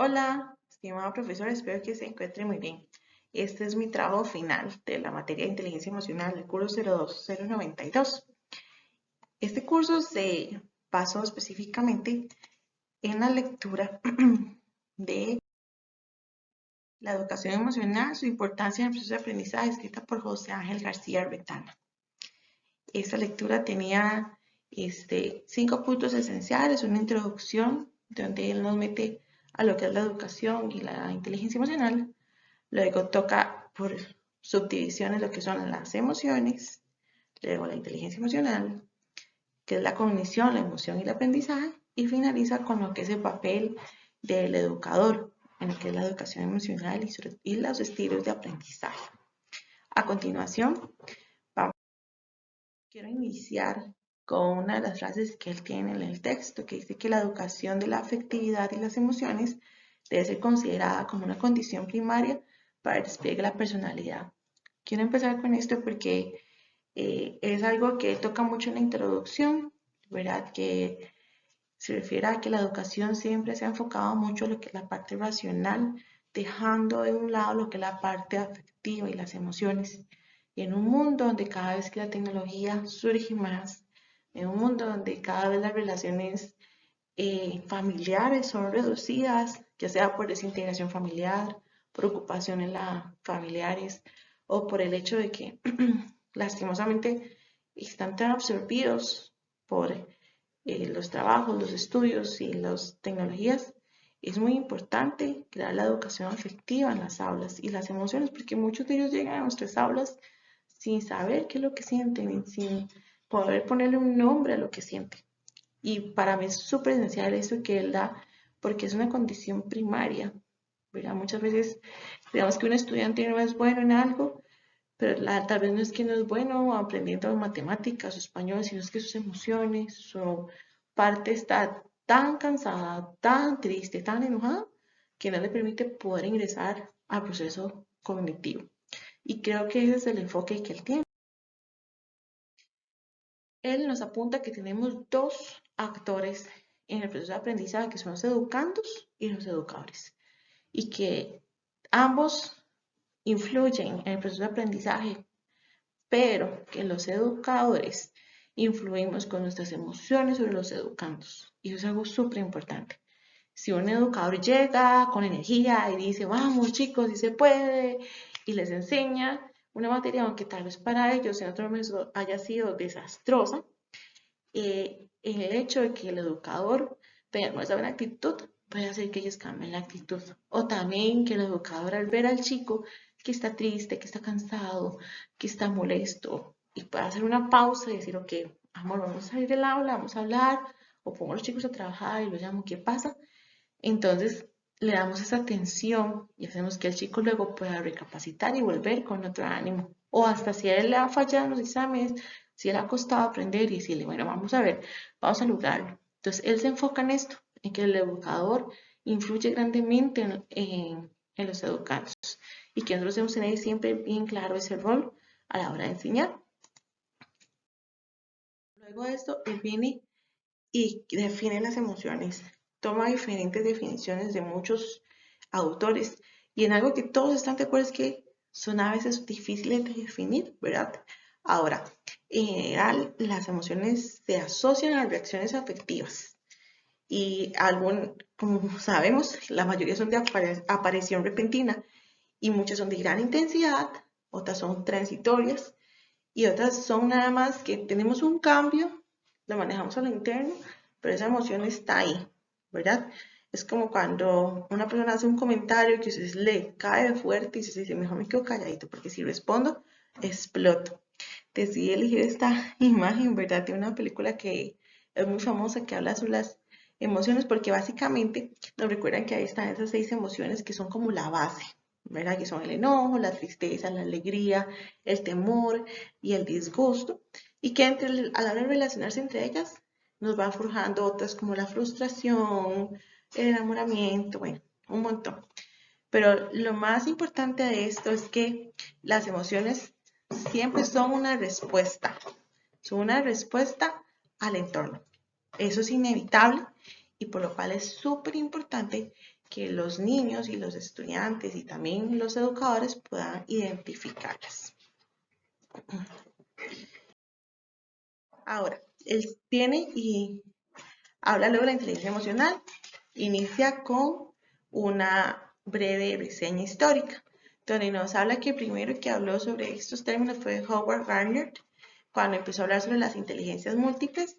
Hola, estimado profesor, espero que se encuentre muy bien. Este es mi trabajo final de la materia de inteligencia emocional del curso 02092. Este curso se basó específicamente en la lectura de la educación emocional, su importancia en el proceso de aprendizaje, escrita por José Ángel García Retana. Esta lectura tenía 5 puntos esenciales, una introducción donde él nos mete a lo que es la educación y la inteligencia emocional. Luego toca por subdivisiones lo que son las emociones, luego la inteligencia emocional, que es la cognición, la emoción y el aprendizaje, y finaliza con lo que es el papel del educador, en lo que es la educación emocional y los estilos de aprendizaje. A continuación, quiero iniciar con una de las frases que él tiene en el texto, que dice que la educación de la afectividad y las emociones debe ser considerada como una condición primaria para el despliegue de la personalidad. Quiero empezar con esto porque es algo que toca mucho en la introducción, ¿verdad? Que se refiere a que la educación siempre se ha enfocado mucho en lo que es la parte racional, dejando de un lado lo que es la parte afectiva y las emociones. Y en un mundo donde cada vez que la tecnología surge más, en un mundo donde cada vez las relaciones familiares son reducidas, ya sea por desintegración familiar, por ocupaciones familiares o por el hecho de que lastimosamente están tan absorbidos por los trabajos, los estudios y las tecnologías. Es muy importante crear la educación afectiva en las aulas y las emociones, porque muchos de ellos llegan a nuestras aulas sin saber qué es lo que sienten, sin poder ponerle un nombre a lo que sienten. Y para mí es súper esencial eso que él da, porque es una condición primaria, ¿verdad? Muchas veces creemos que un estudiante no es bueno en algo, pero tal vez no es que no es bueno aprendiendo matemáticas o español, sino es que sus emociones, su parte está tan cansada, tan triste, tan enojada, que no le permite poder ingresar al proceso cognitivo. Y creo que ese es el enfoque que él tiene. Él nos apunta que tenemos dos actores en el proceso de aprendizaje, que son los educandos y los educadores, y que ambos influyen en el proceso de aprendizaje, pero que los educadores influimos con nuestras emociones sobre los educandos, y eso es algo súper importante. Si un educador llega con energía y dice, vamos chicos, si se puede, y les enseña una materia, aunque tal vez para ellos en otro momento haya sido desastrosa, el hecho de que el educador tenga esa buena actitud puede hacer que ellos cambien la actitud. O también que el educador al ver al chico que está triste, que está cansado, que está molesto, y puede hacer una pausa y decir, ok, amor, vamos a salir del aula, vamos a hablar, o pongo a los chicos a trabajar y los llamo, ¿qué pasa? Entonces le damos esa atención y hacemos que el chico luego pueda recapacitar y volver con otro ánimo. O hasta si a él le ha fallado en los exámenes, si él ha costado aprender y decirle, bueno, vamos a ver, vamos a lograrlo. Entonces él se enfoca en esto, en que el educador influye grandemente en los educandos y que nosotros debemos tener siempre bien claro ese rol a la hora de enseñar. Luego de esto, él viene y define las emociones. Toma diferentes definiciones de muchos autores y en algo que todos están de acuerdo es que son a veces difíciles de definir, ¿verdad? Ahora, en general, las emociones se asocian a reacciones afectivas y como sabemos, la mayoría son de aparición repentina y muchas son de gran intensidad, otras son transitorias y otras son nada más que tenemos un cambio, lo manejamos a lo interno, pero esa emoción está ahí, ¿verdad? Es como cuando una persona hace un comentario que usted le cae fuerte y usted dice, mejor me quedo calladito, porque si respondo, exploto. Decidí elegir esta imagen, ¿verdad? De una película que es muy famosa, que habla sobre las emociones, porque básicamente nos recuerdan que ahí están esas 6 emociones que son como la base, ¿verdad? Que son el enojo, la tristeza, la alegría, el temor y el disgusto, y que a la hora de relacionarse entre ellas nos van forjando otras como la frustración, el enamoramiento, bueno, un montón. Pero lo más importante de esto es que las emociones siempre son una respuesta al entorno. Eso es inevitable y por lo cual es súper importante que los niños y los estudiantes y también los educadores puedan identificarlas. Ahora, él viene y habla luego de la inteligencia emocional. Inicia con una breve reseña histórica, donde nos habla que primero que habló sobre estos términos fue Howard Gardner, cuando empezó a hablar sobre las inteligencias múltiples,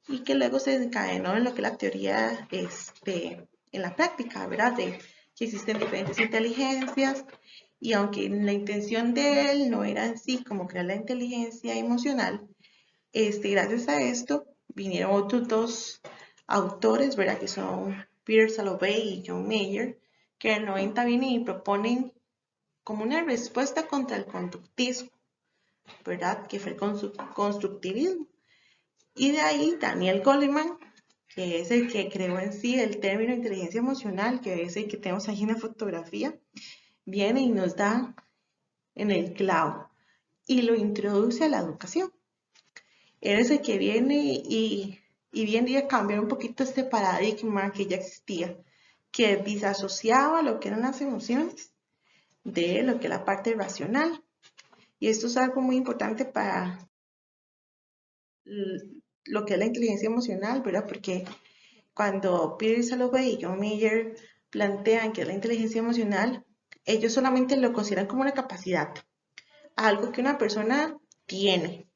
y que luego se desencadenó en lo que la teoría en la práctica, ¿verdad? De que existen diferentes inteligencias, y aunque la intención de él no era en sí como crear la inteligencia emocional, gracias a esto vinieron otros dos autores, ¿verdad? Que son Peter Salovey y John Mayer, que en el 90 vienen y proponen como una respuesta contra el conductismo, ¿verdad? Que fue el constructivismo. Y de ahí Daniel Goleman, que es el que creó en sí el término inteligencia emocional, que es el que tenemos ahí en la fotografía, viene y nos da en el clavo y lo introduce a la educación. Él es el que viene y viene a cambiar un poquito este paradigma que ya existía, que disasociaba lo que eran las emociones de lo que es la parte racional. Y esto es algo muy importante para lo que es la inteligencia emocional, ¿verdad? Porque cuando Peter Salovey y John Mayer plantean que es la inteligencia emocional, ellos solamente lo consideran como una capacidad, algo que una persona tiene.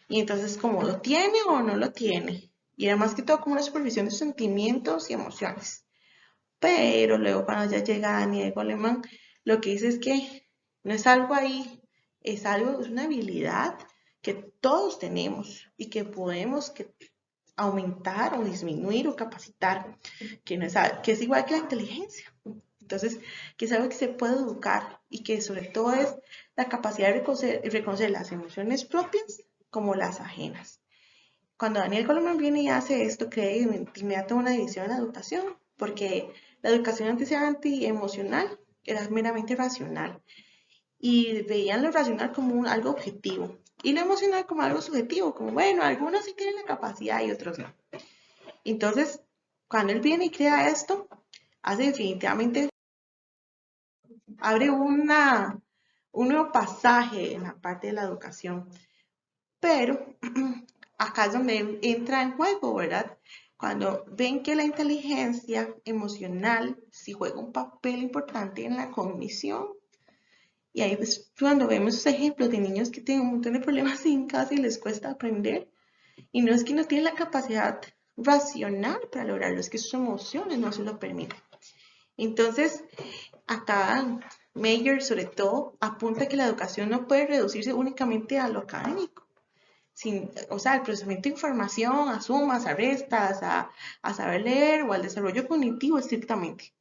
Y entonces, ¿cómo lo tiene o no lo tiene? Y además que todo como una supervisión de sentimientos y emociones. Pero luego cuando ya llega Daniel Goleman, lo que dice es que no es algo ahí, es algo, es una habilidad que todos tenemos y que podemos aumentar o disminuir o capacitar, que, no es, que es igual que la inteligencia. Entonces, que es algo que se puede educar y que sobre todo es la capacidad de reconocer las emociones propias como las ajenas. Cuando Daniel Goleman viene y hace esto, crea inmediatamente una división en la educación, porque la educación antes era antiemocional, era meramente racional, y veían lo racional como algo objetivo, y lo emocional como algo subjetivo, como bueno, algunos sí tienen la capacidad y otros no. Entonces, cuando él viene y crea esto, hace definitivamente, abre un nuevo pasaje en la parte de la educación. Pero acá es donde entra en juego, ¿verdad? Cuando ven que la inteligencia emocional sí juega un papel importante en la cognición. Y ahí es cuando vemos esos ejemplos de niños que tienen un montón de problemas en casa y les cuesta aprender. Y no es que no tienen la capacidad racional para lograrlo, es que sus emociones no se lo permiten. Entonces, acá Mayer sobre todo apunta que la educación no puede reducirse únicamente a lo académico. O sea, el procesamiento de información, a sumas, a restas, a saber leer o al desarrollo cognitivo estrictamente,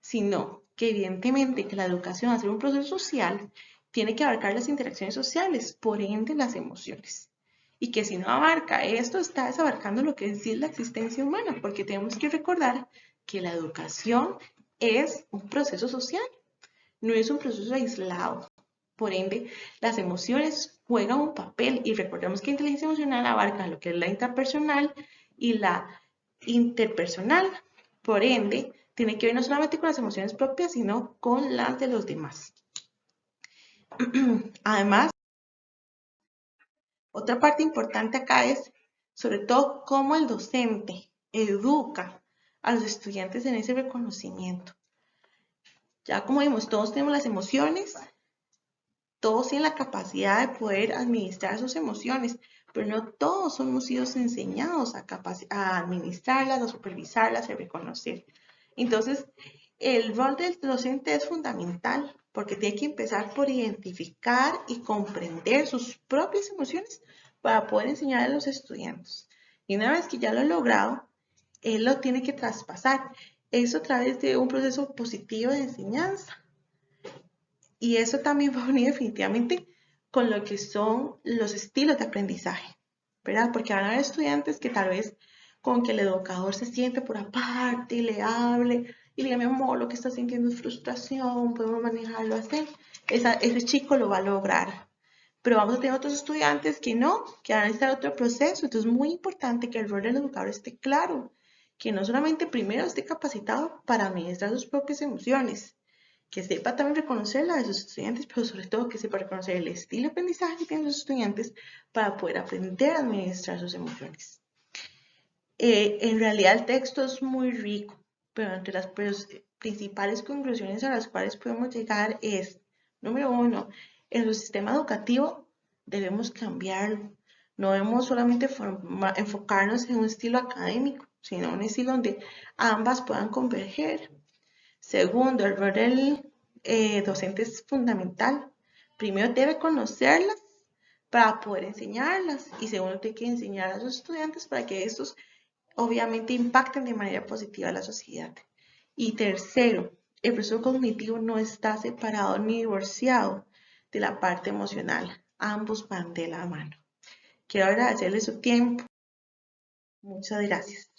sino que evidentemente que la educación, al ser un proceso social, tiene que abarcar las interacciones sociales, por ende las emociones. Y que si no abarca esto, está desabarcando lo que en sí es la existencia humana, porque tenemos que recordar que la educación es un proceso social, no es un proceso aislado. Por ende, las emociones juegan un papel y recordemos que la inteligencia emocional abarca lo que es la intrapersonal y la interpersonal. Por ende, tiene que ver no solamente con las emociones propias, sino con las de los demás. Además, otra parte importante acá es, sobre todo, cómo el docente educa a los estudiantes en ese reconocimiento. Ya como vimos, todos tenemos las emociones, todos tienen la capacidad de poder administrar sus emociones, pero no todos hemos sido enseñados a administrarlas, a supervisarlas, a reconocer. Entonces, el rol del docente es fundamental porque tiene que empezar por identificar y comprender sus propias emociones para poder enseñar a los estudiantes. Y una vez que ya lo ha logrado, él lo tiene que traspasar. Eso a través de un proceso positivo de enseñanza. Y eso también va a unir definitivamente con lo que son los estilos de aprendizaje, ¿verdad? Porque van a haber estudiantes que tal vez con que el educador se siente por aparte y le hable y le diga, mi amor, lo que está sintiendo es frustración, podemos manejarlo así. Ese chico lo va a lograr. Pero vamos a tener otros estudiantes que no, que van a necesitar otro proceso. Entonces es muy importante que el rol del educador esté claro que no solamente primero esté capacitado para administrar sus propias emociones, que sepa también reconocer la de sus estudiantes, pero sobre todo que sepa reconocer el estilo de aprendizaje que tienen sus estudiantes para poder aprender a administrar sus emociones. En realidad el texto es muy rico, pero entre las principales conclusiones a las cuales podemos llegar es, número uno, en el sistema educativo debemos cambiarlo. No debemos solamente enfocarnos en un estilo académico, sino un estilo donde ambas puedan converger. Segundo, el rol del docente es fundamental. Primero debe conocerlas para poder enseñarlas y segundo tiene que enseñar a sus estudiantes para que estos obviamente impacten de manera positiva a la sociedad. Y tercero, el proceso cognitivo no está separado ni divorciado de la parte emocional. Ambos van de la mano. Quiero agradecerles su tiempo. Muchas gracias.